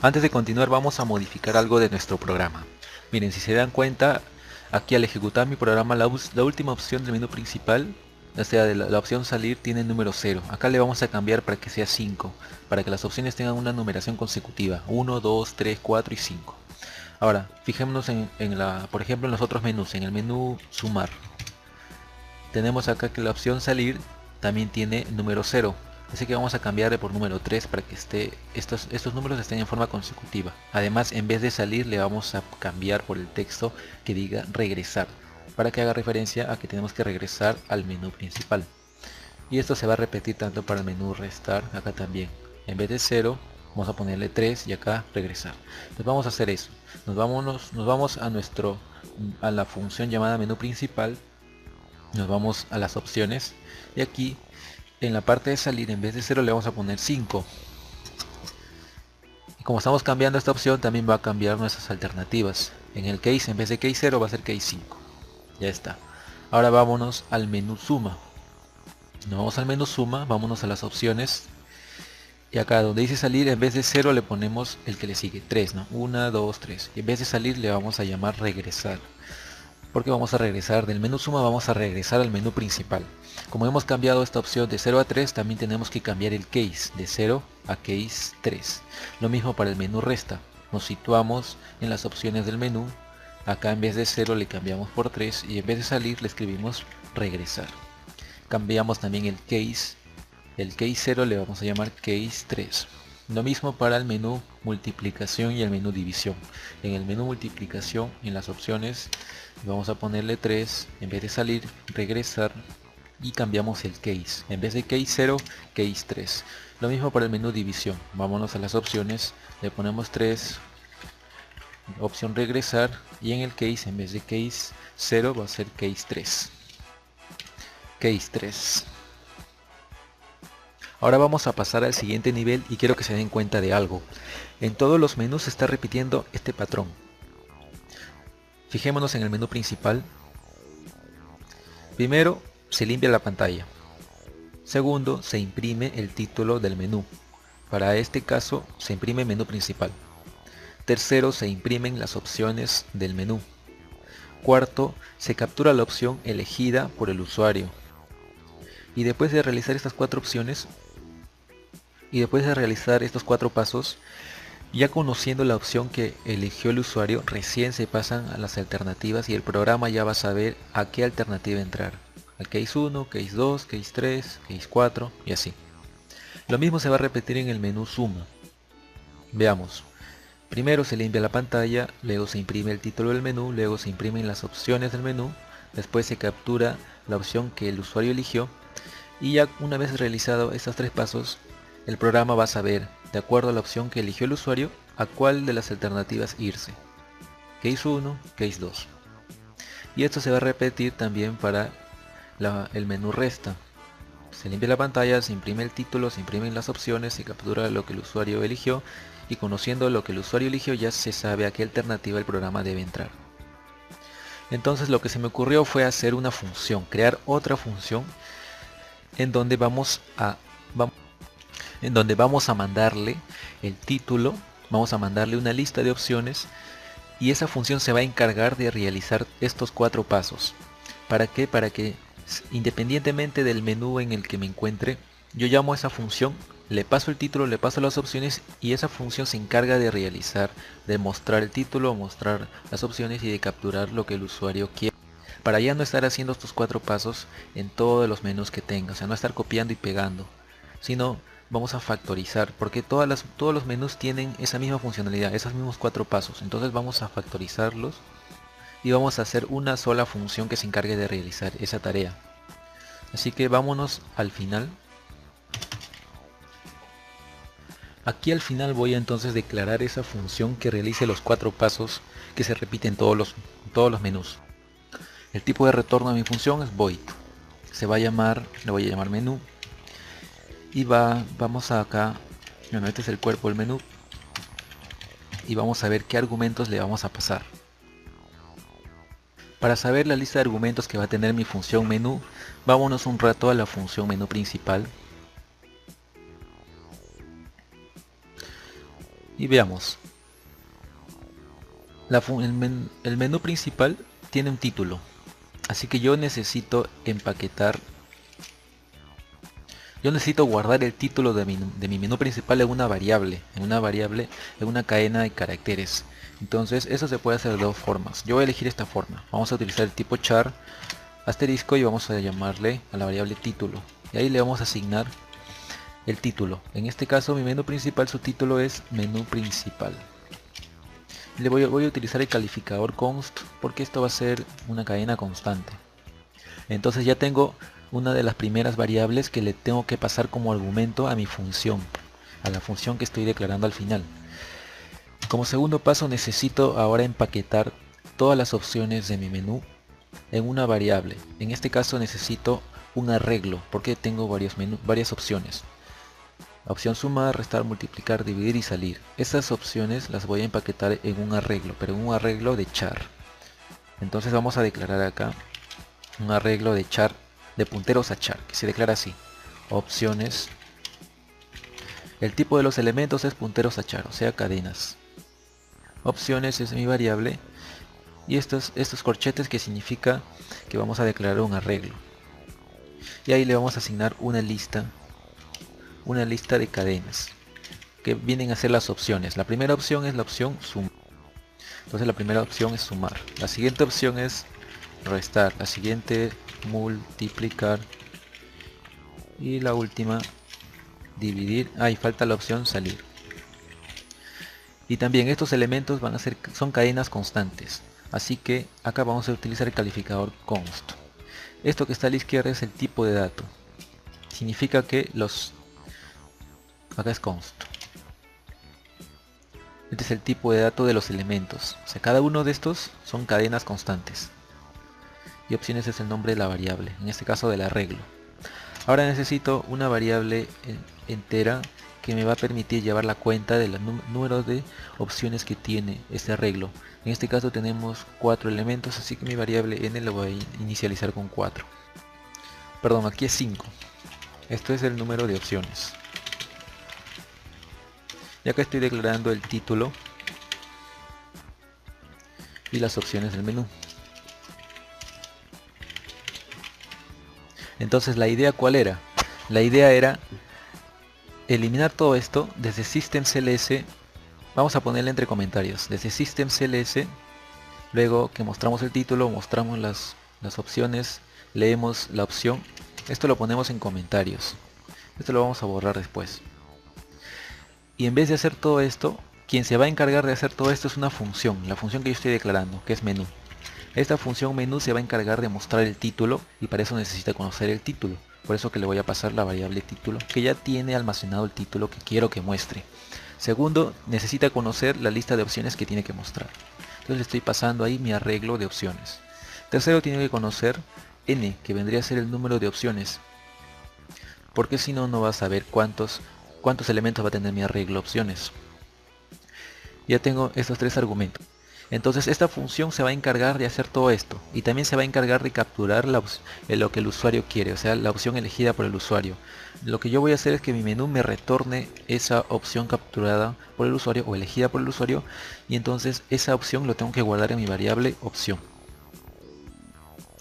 Antes de continuar vamos a modificar algo de nuestro programa. Miren, si se dan cuenta, aquí al ejecutar mi programa la última opción del menú principal, o sea, de la opción salir, tiene el número 0. Acá le vamos a cambiar para que sea 5, para que las opciones tengan una numeración consecutiva, 1, 2, 3, 4 y 5. Ahora, fijémonos por ejemplo, en los otros menús, en el menú sumar. Tenemos acá que la opción salir también tiene número 0. Así que vamos a cambiarle por número 3 para que estos números estén en forma consecutiva. Además, en vez de salir, le vamos a cambiar por el texto que diga regresar, para que haga referencia a que tenemos que regresar al menú principal. Y esto se va a repetir tanto para el menú restar, acá también. En vez de 0, vamos a ponerle 3 y acá regresar. Entonces vamos a hacer eso. Nos vamos a la función llamada menú principal. Nos vamos a las opciones y aquí en la parte de salir, en vez de 0 le vamos a poner 5. Y como estamos cambiando esta opción, también va a cambiar nuestras alternativas. En el case, en vez de case 0 va a ser case 5. Ya está. Ahora vámonos al menú suma. Nos vamos al menú suma, vámonos a las opciones. Y acá donde dice salir, en vez de 0 le ponemos el que le sigue, 3, ¿no? 1, 2, 3. Y en vez de salir le vamos a llamar regresar. Porque vamos a regresar del menú suma, vamos a regresar al menú principal. Como hemos cambiado esta opción de 0 a 3, también tenemos que cambiar el case de 0 a case 3. Lo mismo para el menú resta. Nos situamos en las opciones del menú. Acá en vez de 0 le cambiamos por 3 y en vez de salir le escribimos regresar. Cambiamos también el case 0 le vamos a llamar case 3. Lo mismo para el menú multiplicación y el menú división. En el menú multiplicación, en las opciones, vamos a ponerle 3, en vez de salir, regresar y cambiamos el case. En vez de case 0, case 3. Lo mismo para el menú división. Vámonos a las opciones, le ponemos 3, opción regresar y en el case, en vez de case 0, va a ser case 3. Case 3. Ahora vamos a pasar al siguiente nivel y quiero que se den cuenta de algo. En todos los menús se está repitiendo este patrón. Fijémonos en el menú principal. Primero, se limpia la pantalla. Segundo, se imprime el título del menú. Para este caso, se imprime el menú principal. Tercero, se imprimen las opciones del menú. Cuarto, se captura la opción elegida por el usuario. Y después de realizar estas cuatro opciones, y después de realizar estos 4 pasos, ya conociendo la opción que eligió el usuario, recién se pasan a las alternativas y el programa ya va a saber a qué alternativa entrar. Al case 1, case 2, case 3, case 4 y así. Lo mismo se va a repetir en el menú suma. Veamos. Primero se limpia la pantalla, luego se imprime el título del menú, luego se imprimen las opciones del menú, después se captura la opción que el usuario eligió y ya una vez realizado estos 3 pasos, el programa va a saber, de acuerdo a la opción que eligió el usuario, a cuál de las alternativas irse. Case 1, case 2. Y esto se va a repetir también para el menú resta. Se limpia la pantalla, se imprime el título, se imprimen las opciones, se captura lo que el usuario eligió y conociendo lo que el usuario eligió ya se sabe a qué alternativa el programa debe entrar. Entonces lo que se me ocurrió fue hacer una función, crear otra función en donde vamos a mandarle el título, vamos a mandarle una lista de opciones y esa función se va a encargar de realizar estos 4 pasos. ¿Para qué? Para que independientemente del menú en el que me encuentre, yo llamo a esa función, le paso el título, le paso las opciones y esa función se encarga de realizar, de mostrar el título, mostrar las opciones y de capturar lo que el usuario quiere. Para ya no estar haciendo estos 4 pasos en todos los menús que tenga, o sea, no estar copiando y pegando, sino vamos a factorizar, porque todos los menús tienen esa misma funcionalidad, esos mismos 4 pasos. Entonces vamos a factorizarlos y vamos a hacer una sola función que se encargue de realizar esa tarea. Así que vámonos al final. Aquí al final voy a entonces declarar esa función que realice los 4 pasos que se repiten en todos los menús. El tipo de retorno de mi función es void. Le voy a llamar menú. Y vamos acá, bueno, este es el cuerpo del menú y vamos a ver qué argumentos le vamos a pasar. Para saber la lista de argumentos que va a tener mi función menú, vámonos un rato a la función menú principal Y veamos. El menú principal tiene un título, así que yo necesito empaquetar. Yo necesito guardar el título de mi menú principal en una variable, en una cadena de caracteres. Entonces eso se puede hacer de dos formas. Yo voy a elegir esta forma. Vamos a utilizar el tipo char asterisco y vamos a llamarle a la variable título. Y ahí le vamos a asignar el título. En este caso mi menú principal, su título es menú principal. Voy a utilizar el calificador const porque esto va a ser una cadena constante. Entonces ya tengo una de las primeras variables que le tengo que pasar como argumento a mi función, a la función que estoy declarando al final. Como segundo paso necesito ahora empaquetar todas las opciones de mi menú en una variable. En este caso necesito un arreglo porque tengo varias opciones. Opción sumar, restar, multiplicar, dividir y salir. Estas opciones las voy a empaquetar en un arreglo, pero en un arreglo de char. Entonces vamos a declarar acá un arreglo de char, de punteros a char, que se declara así. Opciones. El tipo de los elementos es punteros a char, o sea cadenas. Opciones es mi variable. Y estos corchetes que significa que vamos a declarar un arreglo. Y ahí le vamos a asignar una lista de cadenas que vienen a ser las opciones. La primera opción es la opción sumar. Entonces la primera opción es sumar. La siguiente opción es restar. La siguiente multiplicar. Y la última dividir. Ahí falta la opción salir. Y también estos elementos son cadenas constantes. Así que acá vamos a utilizar el calificador const. Esto que está a la izquierda es el tipo de dato. Significa que acá es const. Este es el tipo de dato de los elementos. O sea, cada uno de estos son cadenas constantes. Y opciones es el nombre de la variable, en este caso del arreglo. Ahora necesito una variable entera que me va a permitir llevar la cuenta del número de opciones que tiene este arreglo. En este caso tenemos 4 elementos, así que mi variable n lo voy a inicializar con 4. Perdón, aquí es 5. Esto es el número de opciones. Y acá estoy declarando el título y las opciones del menú. Entonces la idea ¿cuál era? La idea era eliminar todo esto desde systemcls. Vamos a ponerle entre comentarios. Desde systemcls, luego que mostramos el título, mostramos las opciones, leemos la opción. Esto lo ponemos en comentarios. Esto lo vamos a borrar después. Y en vez de hacer todo esto, quien se va a encargar de hacer todo esto es una función, la función que yo estoy declarando, que es menú. Esta función menú se va a encargar de mostrar el título y para eso necesita conocer el título. Por eso que le voy a pasar la variable título, que ya tiene almacenado el título que quiero que muestre. Segundo, necesita conocer la lista de opciones que tiene que mostrar. Entonces le estoy pasando ahí mi arreglo de opciones. Tercero, tiene que conocer n, que vendría a ser el número de opciones. Porque si no, no va a saber cuántos elementos va a tener mi arreglo opciones. Ya tengo estos 3 argumentos. Entonces esta función se va a encargar de hacer todo esto y también se va a encargar de capturar lo que el usuario quiere, o sea, la opción elegida por el usuario. Lo que yo voy a hacer es que mi menú me retorne esa opción capturada por el usuario o elegida por el usuario, y entonces esa opción lo tengo que guardar en mi variable opción.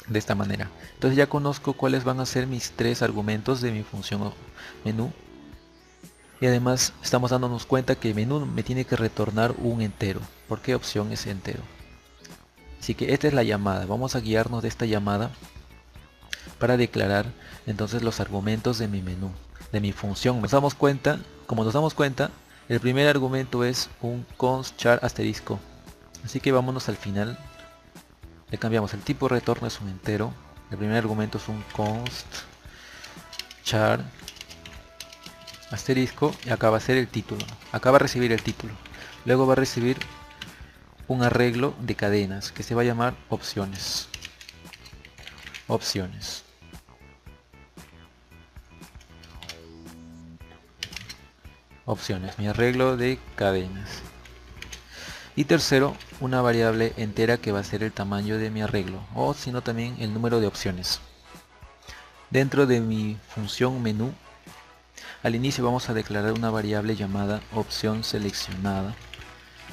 De esta manera. Entonces ya conozco cuáles van a ser mis 3 argumentos de mi función menú. Y además estamos dándonos cuenta que el menú me tiene que retornar un entero, porque opción es entero. Así que esta es la llamada. Vamos a guiarnos de esta llamada para declarar entonces los argumentos de mi menú, de mi función. Como nos damos cuenta, el primer argumento es un const char asterisco. Así que vámonos al final. Le cambiamos el tipo de retorno, es un entero. El primer argumento es un const char asterisco y acá va a ser el título. Acá va a recibir el título. Luego va a recibir un arreglo de cadenas que se va a llamar opciones. Opciones. Opciones, mi arreglo de cadenas. Y tercero, una variable entera que va a ser el tamaño de mi arreglo, o si no también el número de opciones. Dentro de mi función menú Al inicio vamos a declarar una variable llamada opción seleccionada,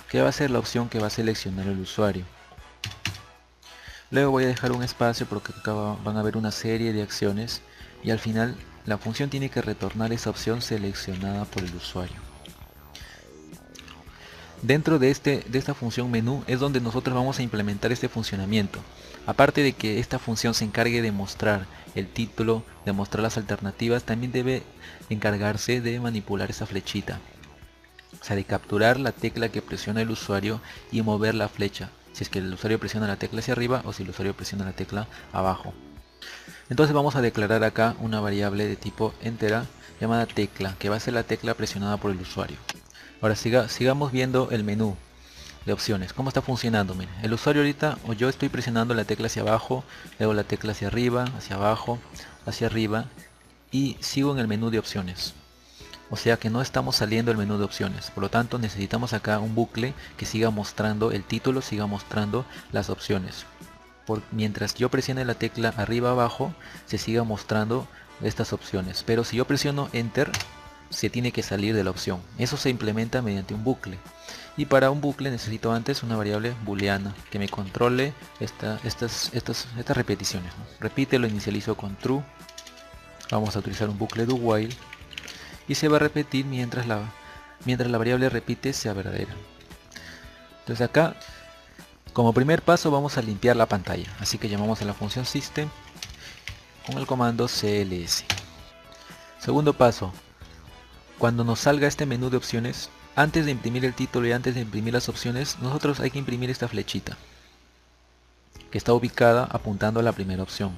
que va a ser la opción que va a seleccionar el usuario. Luego voy a dejar un espacio porque acá van a haber una serie de acciones y al final la función tiene que retornar esa opción seleccionada por el usuario. Dentro de esta función menú es donde nosotros vamos a implementar este funcionamiento. Aparte de que esta función se encargue de mostrar el título, de mostrar las alternativas, también debe encargarse de manipular esa flechita. O sea, de capturar la tecla que presiona el usuario y mover la flecha. Si es que el usuario presiona la tecla hacia arriba o si el usuario presiona la tecla abajo. Entonces vamos a declarar acá una variable de tipo entera llamada tecla, que va a ser la tecla presionada por el usuario. Ahora sigamos viendo el menú de opciones. ¿Cómo está funcionando? Miren, el usuario ahorita o yo estoy presionando la tecla hacia abajo, luego la tecla hacia arriba, hacia abajo, hacia arriba y sigo en el menú de opciones. O sea que no estamos saliendo del menú de opciones. Por lo tanto necesitamos acá un bucle que siga mostrando el título, siga mostrando las opciones. Mientras yo presione la tecla arriba abajo se siga mostrando estas opciones. Pero si yo presiono enter se tiene que salir de la opción. Eso se implementa mediante un bucle. Y para un bucle necesito antes una variable booleana que me controle estas repeticiones, ¿no? Repite, lo inicializo con true. Vamos a utilizar un bucle do while. Y se va a repetir mientras la variable repite sea verdadera. Entonces acá, como primer paso, vamos a limpiar la pantalla. Así que llamamos a la función system con el comando cls. Segundo paso, cuando nos salga este menú de opciones, antes de imprimir el título y antes de imprimir las opciones, nosotros hay que imprimir esta flechita que está ubicada apuntando a la primera opción.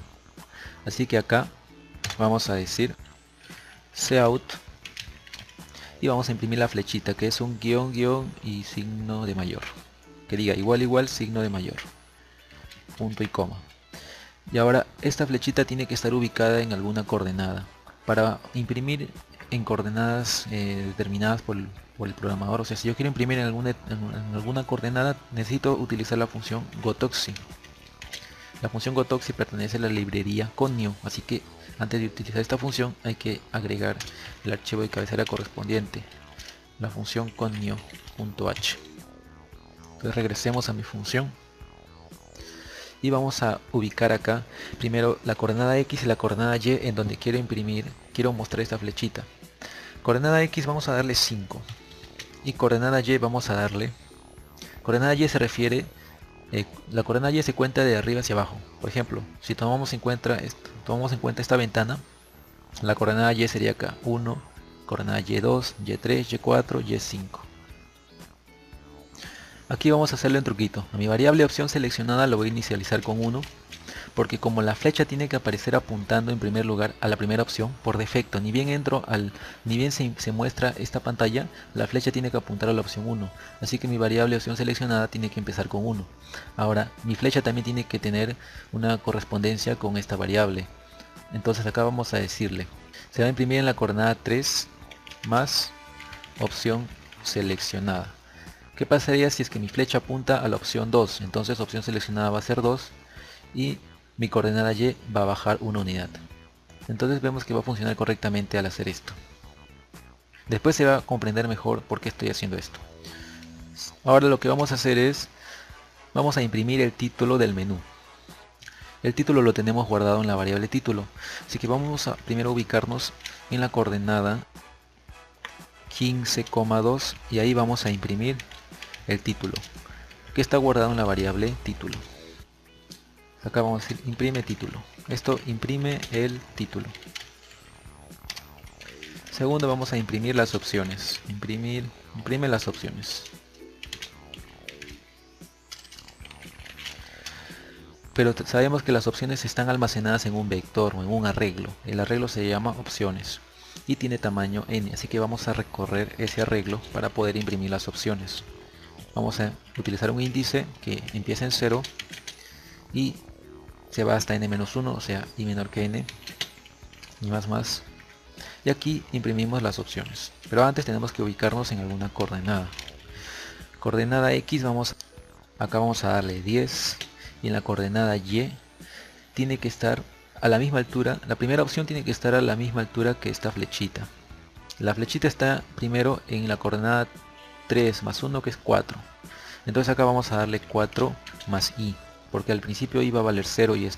Así que acá vamos a decir cout y vamos a imprimir la flechita que es un guión y signo de mayor, que diga igual signo de mayor, punto y coma. Y ahora esta flechita tiene que estar ubicada en alguna coordenada. Para imprimir en coordenadas determinadas por el programador, o sea, si yo quiero imprimir en alguna coordenada, necesito utilizar la función gotoxi. La función gotoxi pertenece a la librería conio, así que antes de utilizar esta función hay que agregar el archivo de cabecera correspondiente, la función conio.h. Entonces regresemos a mi función y vamos a ubicar acá primero la coordenada X y la coordenada Y en donde quiero mostrar esta flechita. Coordenada X vamos a darle 5 y coordenada Y vamos a darle, coordenada Y se refiere, la coordenada Y se cuenta de arriba hacia abajo. Por ejemplo, si tomamos en cuenta esta ventana, la coordenada Y sería acá 1, coordenada Y2, Y3, Y4, Y5. Aquí vamos a hacerle un truquito. A mi variable opción seleccionada lo voy a inicializar con 1, porque como la flecha tiene que aparecer apuntando en primer lugar a la primera opción por defecto, ni bien se muestra esta pantalla, la flecha tiene que apuntar a la opción 1, así que mi variable opción seleccionada tiene que empezar con 1. Ahora mi flecha también tiene que tener una correspondencia con esta variable, entonces acá vamos a decirle, se va a imprimir en la coordenada 3 más opción seleccionada. ¿Qué pasaría si es que mi flecha apunta a la opción 2? Entonces opción seleccionada va a ser 2 y mi coordenada Y va a bajar una unidad. Entonces vemos que va a funcionar correctamente al hacer esto. Después se va a comprender mejor por qué estoy haciendo esto. Ahora lo que vamos a hacer es, vamos a imprimir el título del menú. El título lo tenemos guardado en la variable título, así que vamos a primero ubicarnos en la coordenada 15,2 y ahí vamos a imprimir el título, que está guardado en la variable título. Acá vamos a decir imprime título. Esto imprime el título. Segundo vamos a imprimir las opciones. Imprime las opciones. Pero sabemos que las opciones están almacenadas en un vector o en un arreglo. El arreglo se llama opciones y tiene tamaño n, así que vamos a recorrer ese arreglo para poder imprimir las opciones. Vamos a utilizar un índice que empieza en 0 y se va hasta n-1, o sea i menor que n y más. Y aquí imprimimos las opciones, pero antes tenemos que ubicarnos en alguna coordenada. Coordenada X, acá vamos a darle 10 y en la coordenada Y tiene que estar a la misma altura, la primera opción tiene que estar a la misma altura que esta flechita. La flechita está primero en la coordenada 3 más 1, que es 4. Entonces acá vamos a darle 4 más i, porque al principio iba a valer 0 y esto